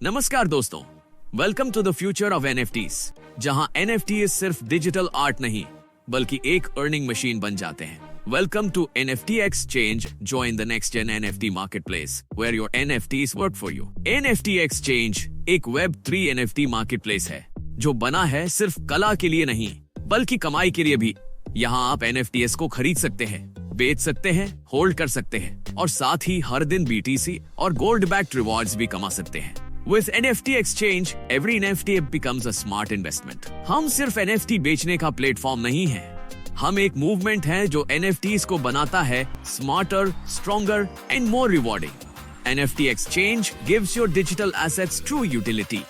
नमस्कार दोस्तों, welcome to the future of NFTs, जहां एनएफटी सिर्फ डिजिटल आर्ट नहीं बल्कि एक अर्निंग मशीन बन जाते हैं। Welcome to NFT exchange, join the next gen NFT marketplace where your NFTs work for you. NFT exchange एक वेब 3 एनएफटी मार्केटप्लेस है जो बना है सिर्फ कला के लिए नहीं बल्कि कमाई के लिए भी। यहाँ आप एनएफटीएस को खरीद सकते हैं, बेच सकते हैं, होल्ड कर सकते हैं और साथ ही हर दिन बीटीसी और गोल्ड बैक्ड रिवॉर्ड्स भी कमा सकते हैं। With NFT Exchange, every NFT becomes a smart investment. हम सिर्फ NFT बेचने का प्लेटफॉर्म नहीं है, हम एक मूवमेंट है जो NFTs को बनाता है smarter, stronger and more rewarding. NFT Exchange gives your digital assets true utility.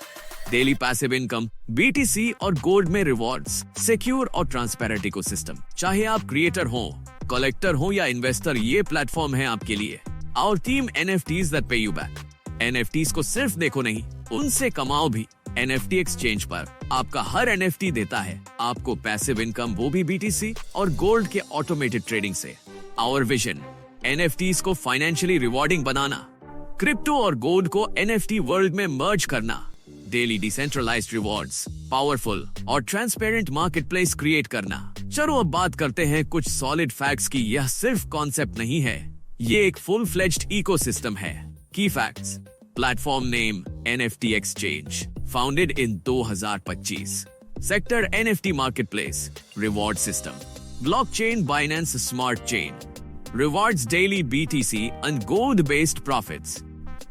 Daily passive income, BTC और गोल्ड में रिवॉर्ड्स, सिक्योर और ट्रांसपेरेंट इकोसिस्टम। चाहे आप क्रिएटर हो, कलेक्टर हो या इन्वेस्टर, ये प्लेटफॉर्म है आपके लिए। Our team NFTs that pay you back. NFTs को सिर्फ देखो नहीं, उनसे कमाओ भी। NFT एक्सचेंज पर आपका हर NFT देता है आपको पैसिव इनकम, वो भी BTC और गोल्ड के ऑटोमेटेड ट्रेडिंग से। आवर विजन, NFTs को फाइनेंशियली रिवॉर्डिंग बनाना, क्रिप्टो और गोल्ड को NFT वर्ल्ड में मर्ज करना, डेली डिसेंट्रलाइज्ड रिवॉर्ड्स, पावरफुल और ट्रांसपेरेंट मार्केटप्लेस क्रिएट करना। चलो अब बात करते हैं कुछ सॉलिड फैक्ट्स की। यह सिर्फ कॉन्सेप्ट नहीं है, ये एक फुल फ्लेज्ड इकोसिस्टम है। Key facts: Platform name NFT Exchange, founded in 2025. Sector NFT Marketplace, Reward System, Blockchain Binance Smart Chain, Rewards Daily BTC and Gold-based profits.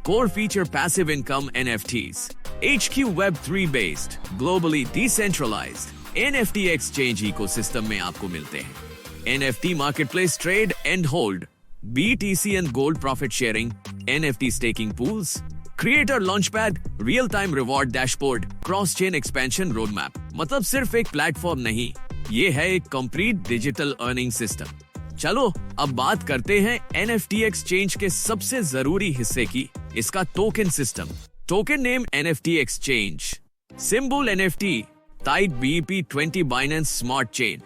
Core feature passive income NFTs. HQ Web3 based, globally decentralized. NFT Exchange ecosystem में आपको मिलते हैं NFT Marketplace Trade and Hold, BTC and Gold profit sharing, NFT staking pools, Creator Launchpad, real-time reward dashboard, cross-chain expansion roadmap। मतलब सिर्फ एक platform नहीं, ये है एक कंप्लीट डिजिटल अर्निंग सिस्टम। चलो अब बात करते हैं NFT एक्सचेंज के सबसे जरूरी हिस्से की, इसका token system. Token name NFT exchange, symbol NFT, type BEP20 Binance Smart Chain,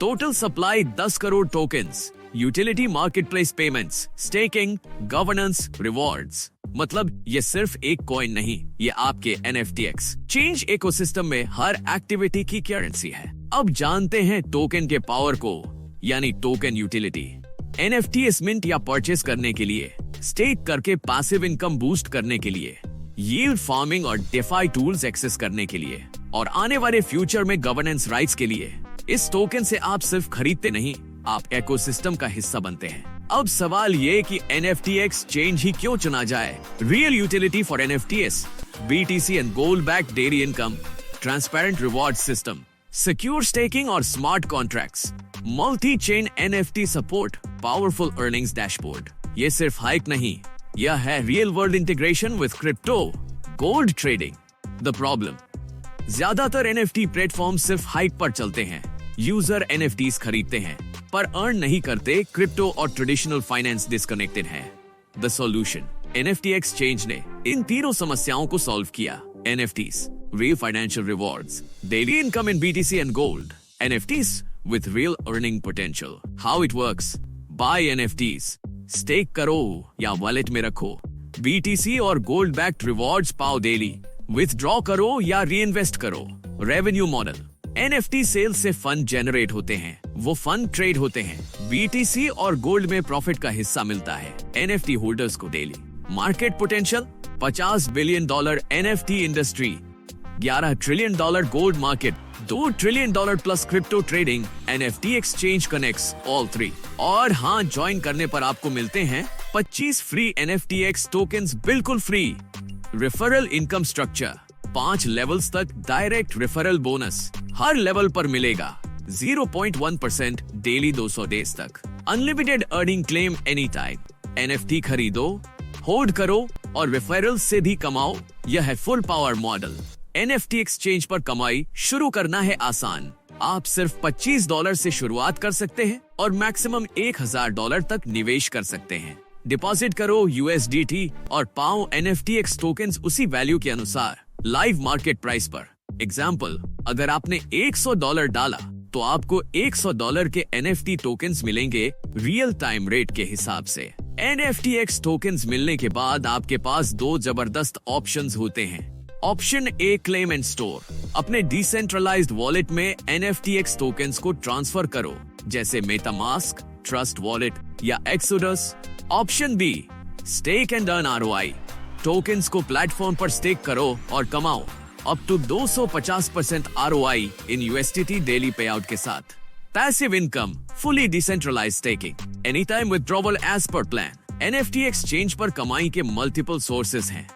total supply 10 crore tokens, utility marketplace payments, staking, governance, rewards. मतलब ये सिर्फ एक कॉइन नहीं, ये आपके NFT एक्सचेंज इकोसिस्टम में हर एक्टिविटी की करेंसी है। अब जानते हैं टोकन के पावर को, यानी टोकन यूटिलिटी। NFTs मिंट या परचेस करने के लिए, स्टेक करके पैसिव इनकम बूस्ट करने के लिए, यील्ड फार्मिंग और डेफाई टूल्स एक्सेस करने के लिए और आने वाले फ्यूचर में गवर्नेंस राइट्स के लिए। इस टोकन से आप सिर्फ खरीदते नहीं, आप इकोसिस्टम का हिस्सा बनते हैं। अब सवाल ये कि NFT एक्सचेंज ही क्यों चुना जाए? Real utility for NFTs, BTC and gold back daily income, transparent reward system, secure staking और smart contracts, multi chain NFT support, powerful earnings dashboard. ये सिर्फ हाइप नहीं, यह है real world integration with crypto, gold trading. The problem, ज्यादातर NFT platform सिर्फ hype पर चलते हैं। यूजर NFTs खरीदते हैं पर अर्न नहीं करते। क्रिप्टो और ट्रेडिशनल फाइनेंस डिस्कनेक्टेड है। द सॉल्यूशन, NFT एक्सचेंज ने इन तीनों समस्याओं को सॉल्व किया। NFTs, real financial rewards, daily income in BTC and gold, NFTs with real earning potential. How it works? Buy NFTs, stake करो या वॉलेट में रखो, BTC और गोल्ड बैक्ड रिवॉर्ड्स पाओ डेली, विथड्रॉ करो या रीइन्वेस्ट करो। रेवेन्यू मॉडल, NFT सेल से फंड जनरेट होते हैं, वो फंड ट्रेड होते हैं, BTC और गोल्ड में प्रॉफिट का हिस्सा मिलता है NFT होल्डर्स को daily. Market potential, $50 billion NFT industry, $11 trillion gold market, $2 trillion plus crypto trading. NFT exchange connects all three. और हाँ, ज्वाइन करने पर आपको मिलते हैं 25 फ्री NFTX टोकन्स बिल्कुल free. Referral income structure, 5 levels तक डायरेक्ट रेफरल बोनस, हर लेवल पर मिलेगा 0.1% डेली 200 डेज तक। Unlimited earning claim any time. NFT खरीदो, होल्ड करो और रेफरल से भी कमाओ। यह है full power model. NFT exchange पर कमाई शुरू करना है आसान। आप सिर्फ $25 से शुरुआत कर सकते हैं और मैक्सिमम $1000 तक निवेश कर सकते हैं। डिपॉजिट करो USDT और पाओ NFTX टोकन्स उसी वैल्यू के अनुसार लाइव मार्केट प्राइस पर। एग्जाम्पल, अगर आपने $100 डाला तो आपको $100 के NFT टोकन्स मिलेंगे रियल टाइम रेट के हिसाब से। NFTX टोकन्स मिलने के बाद आपके पास दो जबरदस्त ऑप्शंस होते हैं। Option A, claim and store. अपने डिसेंट्रलाइज्ड वॉलेट में NFTX टोकन्स को ट्रांसफर करो, जैसे मेटामास्क, ट्रस्ट वॉलेट या Exodus. Option B, stake and earn ROI। Tokens को प्लेटफॉर्म पर स्टेक करो और कमाओ up to 250% ROI in USDT daily pay out के साथ। Passive income, fully decentralised staking, anytime withdrawal as per plan. NFT exchange पर कमाई के मल्टीपल सोर्सेस हैं।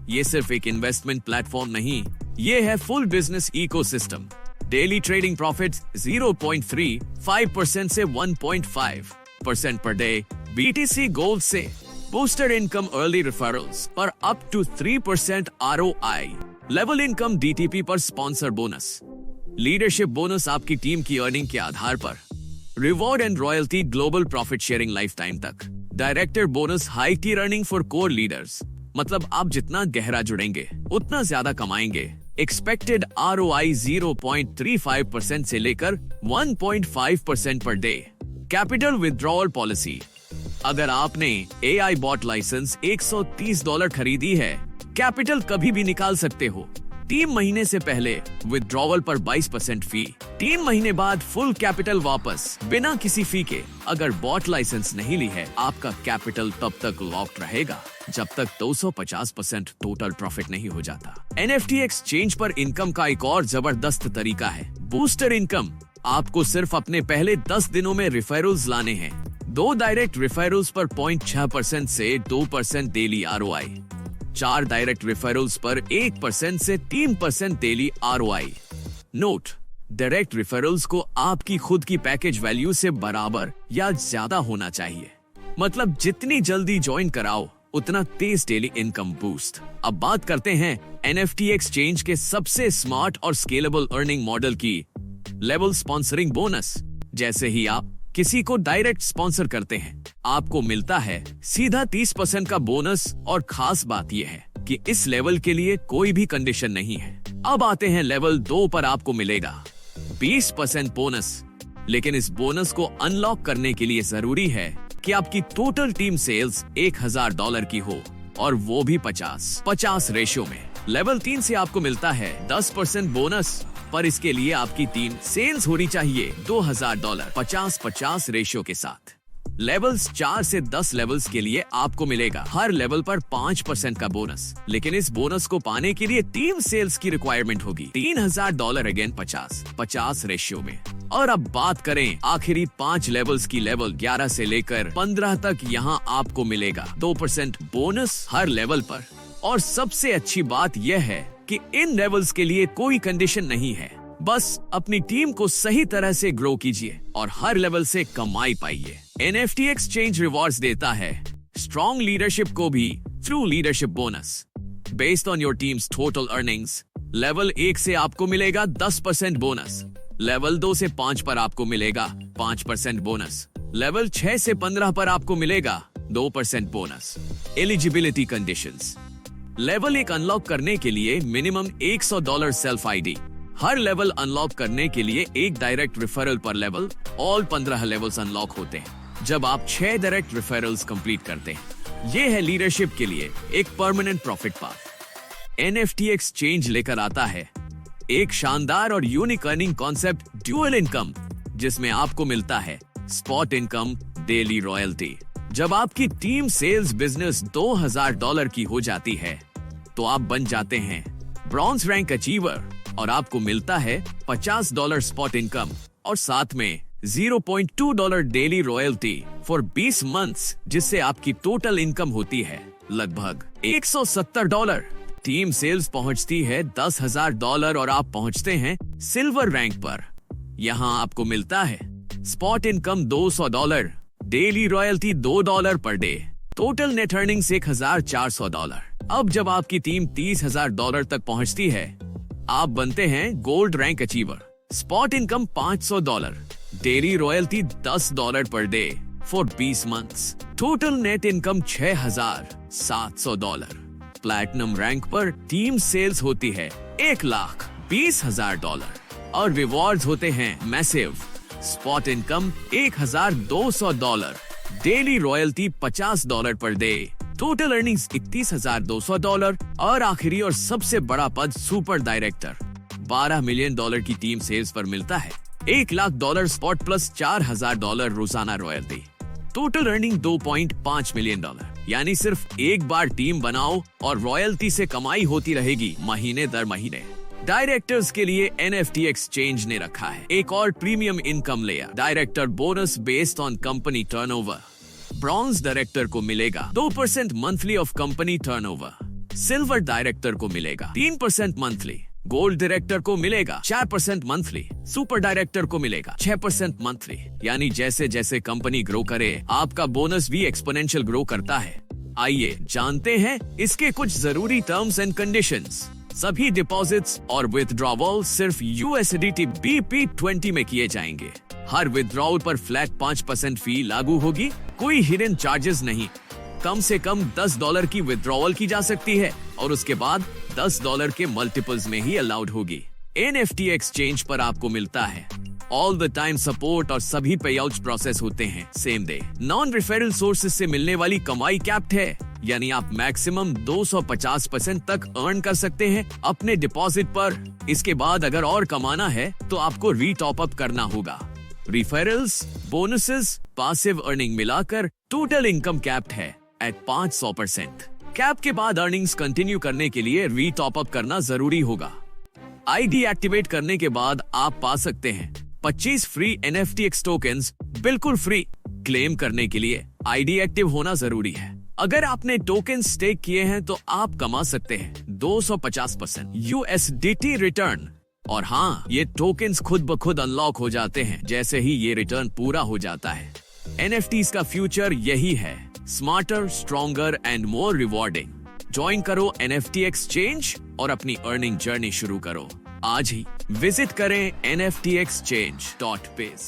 ये सिर्फ एक इन्वेस्टमेंट प्लेटफॉर्म नहीं, ये है full business ecosystem. Daily trading profits 0.35% से 1.5% पर डे। BTC गोल्ड से बूस्टर इनकम, अर्ली रेफरल्स पर up to 3% ROI। Level income DTP पर स्पॉन्सर बोनस। लीडरशिप बोनस आपकी टीम की अर्निंग के आधार पर। Reward and royalty, global profit sharing lifetime तक। Director bonus, high tier earning for core leaders, मतलब आप जितना गहरा जुड़ेंगे उतना ज्यादा कमाएंगे। एक्सपेक्टेड ROI 0.35% से लेकर 1.5% per day. Capital withdrawal policy, अगर आपने AI बॉट लाइसेंस $130 खरीदी है, कैपिटल कभी भी निकाल सकते हो। 3 महीने से पहले विथड्रॉवल पर 22% फी, 3 महीने बाद फुल कैपिटल वापस बिना किसी फी के। अगर बॉट लाइसेंस नहीं ली है, आपका कैपिटल तब तक लॉक्ड रहेगा जब तक 250% टोटल प्रॉफिट नहीं हो जाता। NFT एक्सचेंज पर इनकम का एक और जबरदस्त तरीका है बूस्टर इनकम। आपको सिर्फ अपने पहले 10 दिनों में रेफरल्स लाने हैं। 2 डायरेक्ट रेफरल्स पर 0.6% से 2% डेली ROI। 4 डायरेक्ट रेफरल्स पर 1% से 3% daily ROI। Note, direct referrals को आपकी खुद की पैकेज वैल्यू से बराबर या ज्यादा होना चाहिए। मतलब जितनी जल्दी ज्वाइन कराओ उतना तेज डेली इनकम बूस्ट। अब बात करते हैं NFT एक्सचेंज के सबसे स्मार्ट और स्केलेबल अर्निंग मॉडल की, लेवल स्पॉन्सरिंग बोनस। जैसे ही आप किसी को डायरेक्ट स्पॉन्सर करते हैं, आपको मिलता है सीधा 30% का बोनस। और खास बात यह है कि इस लेवल के लिए कोई भी कंडीशन नहीं है। अब आते हैं लेवल 2 पर, आपको मिलेगा 20% बोनस। लेकिन इस बोनस को अनलॉक करने के लिए जरूरी है कि आपकी टोटल टीम सेल्स $1000 की हो, और वो भी 50-50 रेशियो में। लेवल 3 से आपको मिलता है 10% बोनस, पर इसके लिए आपकी टीम सेल्स होनी चाहिए $2000 50-50 रेशियो के साथ। लेवल्स 4 से 10 लेवल्स के लिए आपको मिलेगा हर लेवल पर 5% का बोनस। लेकिन इस बोनस को पाने के लिए टीम सेल्स की रिक्वायरमेंट होगी $3000 अगेन 50-50 रेशियो में। और अब बात करें आखिरी 5 लेवल्स की, लेवल 11 से लेकर 15 तक, यहाँ आपको मिलेगा 2% बोनस हर लेवल पर। और सबसे अच्छी बात यह है कि इन लेवल्स के लिए कोई कंडीशन नहीं है। बस अपनी टीम को सही तरह से ग्रो कीजिए और हर लेवल से कमाई पाइए। NFT एक्सचेंज रिवॉर्ड्स देता है स्ट्रॉन्ग लीडरशिप को भी through leadership bonus based on your teams total earnings. Level 1 से आपको मिलेगा 10% बोनस। लेवल 2 से 5 पर आपको मिलेगा 5% बोनस। लेवल 6 से 15 पर आपको मिलेगा 2% bonus. Eligibility conditions, level 1 unlock करने के लिए मिनिमम $100 सेल्फ ID। हर लेवल अनलॉक करने के लिए 1 डायरेक्ट रेफरल पर लेवल। ऑल 15 लेवल्स अनलॉक होते हैं जब आप 6 डायरेक्ट रेफरल्स कंप्लीट करते हैं। ये है लीडरशिप के लिए एक permanent profit path. NFT exchange लेकर आता है एक शानदार और unique earning concept, dual income, जिसमें आपको मिलता है स्पॉट इनकम, डेली रॉयल्टी। जब आपकी टीम सेल्स बिजनेस $2000 की हो जाती है, तो आप बन जाते हैं ब्रॉन्ज रैंक अचीवर, और आपको मिलता है $50 स्पॉट इनकम और साथ में $0.2 डेली रॉयल्टी फॉर 20 मंथ्स, जिससे आपकी टोटल इनकम होती है लगभग $170। टीम सेल्स पहुंचती है $10,000 और आप पहुंचते हैं सिल्वर रैंक पर। यहाँ आपको मिलता है spot income $200, daily royalty $2 per day, total net earnings $1,400। अब जब आपकी टीम $30,000 तक पहुंचती है, आप बनते हैं gold rank achiever. Spot income $500, daily royalty $10 per day for 20 months, total net income $6,700। Platinum rank पर टीम सेल्स होती है $1,20,000 और रिवॉर्ड्स होते हैं massive. Spot income $1,200, daily royalty $50 per day, total earnings $31,200 और आखिरी और सबसे बड़ा पद सुपर डायरेक्टर। $12 मिलियन की टीम सेल्स पर मिलता है। $1 लाख स्पॉट प्लस $4,000 रोजाना रॉयल्टी। टोटल अर्निंग $2.5 मिलियन, यानी सिर्फ एक बार टीम बनाओ और रॉयल्टी से कमाई होती रहेगी महीने दर महीने। डायरेक्टर्स के लिए NFT एक्सचेंज ने रखा है एक और premium income layer, director bonus based on company turnover. Bronze director को मिलेगा 2% monthly of company turnover. Silver director को मिलेगा 3% मंथली। गोल्ड डायरेक्टर को मिलेगा 4% मंथली। सुपर डायरेक्टर को मिलेगा 6% मंथली। यानी जैसे जैसे कंपनी ग्रो करे, आपका बोनस भी एक्सपोनेंशियल ग्रो करता है। आइए जानते हैं इसके कुछ जरूरी टर्म्स एंड कंडीशंस। सभी डिपॉजिट्स और विथड्रॉवल सिर्फ USDT BP20 में किए जाएंगे। हर विथड्रॉवल पर फ्लैट 5% फी लागू होगी। कोई हिडन चार्जेस नहीं। कम से कम $10 की विथड्रॉवल की जा सकती है और उसके बाद $10 के मल्टीपल्स में ही अलाउड होगी। NFT एक्सचेंज पर आपको मिलता है ऑल द टाइम सपोर्ट और सभी पे आउट्स प्रोसेस होते हैं same day. Non referral sources से मिलने वाली कमाई कैप्ड है, यानी आप मैक्सिमम 250% तक अर्न कर सकते हैं अपने डिपॉजिट पर। इसके बाद अगर और कमाना है तो आपको रीटॉप अप करना होगा। रिफरल्स, बोनसेस, पासिव अर्निंग मिलाकर टोटल इनकम कैप्ड है एट 500%। कैप के बाद अर्निंग्स कंटिन्यू करने के लिए रीटॉप अप करना जरूरी होगा। आईडी एक्टिवेट करने के बाद आप पा सकते हैं 25 फ्री NFTX टोकन्स बिल्कुल फ्री। क्लेम करने के लिए आईडी एक्टिव होना जरूरी है। अगर आपने टोकन स्टेक किए हैं तो आप कमा सकते हैं 250% USDT रिटर्न। और हाँ, ये टोकन्स खुद ब खुद अनलॉक हो जाते हैं जैसे ही ये रिटर्न पूरा हो जाता है। NFTs का फ्यूचर यही है, smarter, stronger and more rewarding. Join करो NFT एक्सचेंज और अपनी अर्निंग जर्नी शुरू करो। आज ही विजिट करें nftexchange.biz।